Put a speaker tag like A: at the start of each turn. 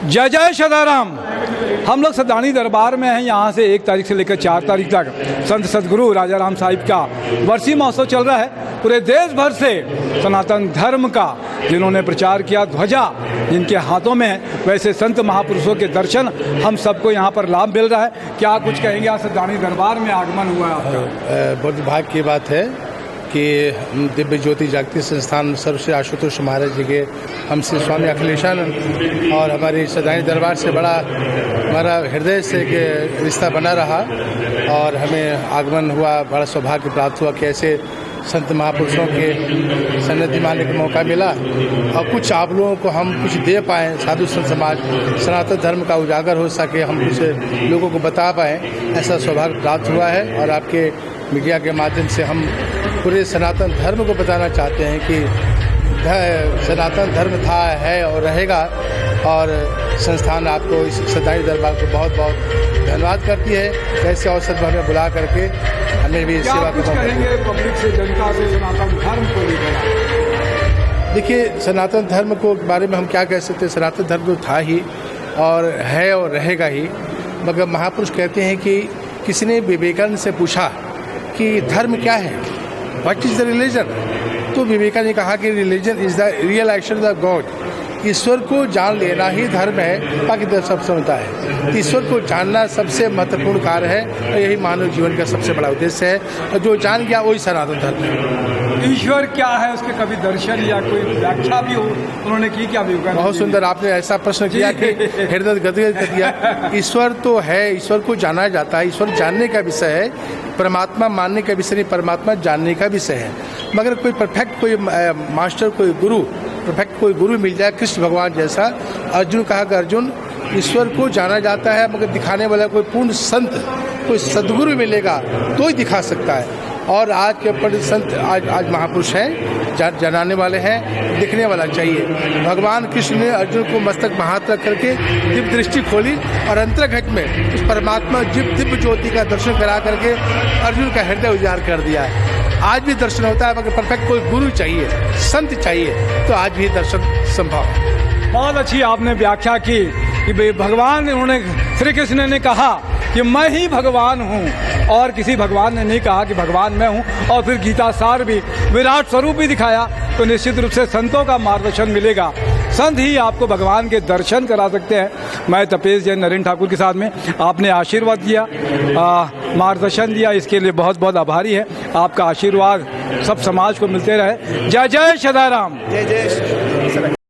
A: जय जय सदाराम। हम लोग सदानी दरबार में हैं। यहाँ से 1 तारीख से लेकर 4 तारीख तक संत सदगुरु राजा राम साहिब का वर्षी महोत्सव चल रहा है। पूरे देश भर से सनातन धर्म का जिन्होंने प्रचार किया, ध्वजा जिनके हाथों में है, वैसे संत महापुरुषों के दर्शन हम सबको यहाँ पर लाभ मिल रहा है। क्या कुछ कहेंगे? आज सदानी दरबार में आगमन हुआ है आपका?
B: बहुत भाग्य की बात है कि दिव्य ज्योति जागृति संस्थान सर्वश्री आशुतोष महाराज जी के हमसे स्वामी अखिलेशानंद और हमारी सदानी दरबार से बड़ा हमारा हृदय से रिश्ता बना रहा और हमें आगमन हुआ, बड़ा सौभाग्य प्राप्त हुआ कि ऐसे संत महापुरुषों के सन्निधि मानने का मौका मिला और कुछ आप लोगों को हम कुछ दे पाएँ, साधु संत समाज सनातन धर्म का उजागर हो सके, हम कुछ लोगों को बता पाएँ, ऐसा सौभाग्य प्राप्त हुआ है। और आपके मीडिया के माध्यम से हम पूरे सनातन धर्म को बताना चाहते हैं कि सनातन धर्म था, है और रहेगा। और संस्थान आपको इस सदानी दरबार को बहुत बहुत धन्यवाद करती है, ऐसे अवसर पर हमें बुला करके हमें भी सेवा
A: करेंगे पब्लिक से, जनता से सनातन धर्म को लेकर।
B: देखिए, सनातन धर्म को बारे में हम क्या कह सकते हैं। सनातन धर्म तो था ही और है और रहेगा ही, मगर महापुरुष कहते हैं कि किसी ने विवेकानंद से पूछा कि धर्म क्या है, व्हाट इज द रिलीजन, तो विवेकानंद ने कहा कि religion is the real action of God. ईश्वर को जान लेना ही धर्म है, बाकी तो सब समझता है। ईश्वर को जानना सबसे महत्वपूर्ण कार्य है और यही मानव जीवन का सबसे बड़ा उद्देश्य है, और जो जान गया वही सनातन धर्म है।
A: ईश्वर क्या है, उसके कभी दर्शन या कोई व्याख्या भी हो उन्होंने की क्या?
B: बहुत सुंदर आपने ऐसा प्रश्न किया कि हृदय गदगद कर दिया। ईश्वर तो है, ईश्वर को जाना जाता है, ईश्वर जानने का विषय है, परमात्मा मानने का विषय नहीं, परमात्मा जानने का विषय है। मगर कोई परफेक्ट कोई मास्टर, कोई गुरु, परफेक्ट कोई गुरु मिल जाए, कृष्ण भगवान जैसा। अर्जुन कहा कि अर्जुन, ईश्वर को जाना जाता है मगर दिखाने वाला कोई पूर्ण संत, कोई सदगुरु मिलेगा तो ही दिखा सकता है। और आज के पंडित संत आज महापुरुष हैं, जनाने वाले हैं, दिखने वाला चाहिए। भगवान कृष्ण ने अर्जुन को मस्तक में हाथ रख करके दिव्य दृष्टि खोली और अंतर्घट में उस परमात्मा दिव्य ज्योति का दर्शन करा करके अर्जुन का हृदय उजागर कर दिया है। आज भी दर्शन होता है, मगर परफेक्ट कोई गुरु चाहिए, संत चाहिए, तो आज भी दर्शन संभव है।
A: बहुत अच्छी आपने व्याख्या की कि भगवान, उन्होंने श्री कृष्ण ने कहा कि मैं ही भगवान हूँ और किसी भगवान ने नहीं कहा कि भगवान मैं हूँ। और फिर गीता सार भी, विराट स्वरूप भी दिखाया। तो निश्चित रूप से संतों का मार्गदर्शन मिलेगा, संत ही आपको भगवान के दर्शन करा सकते हैं। मैं तपेश जैन नरेंद्र ठाकुर के साथ में आपने आशीर्वाद दिया, मार्गदर्शन दिया, इसके लिए बहुत बहुत आभारी है। आपका आशीर्वाद सब समाज को मिलते रहे। जय जय सदाराम।
B: जय जय।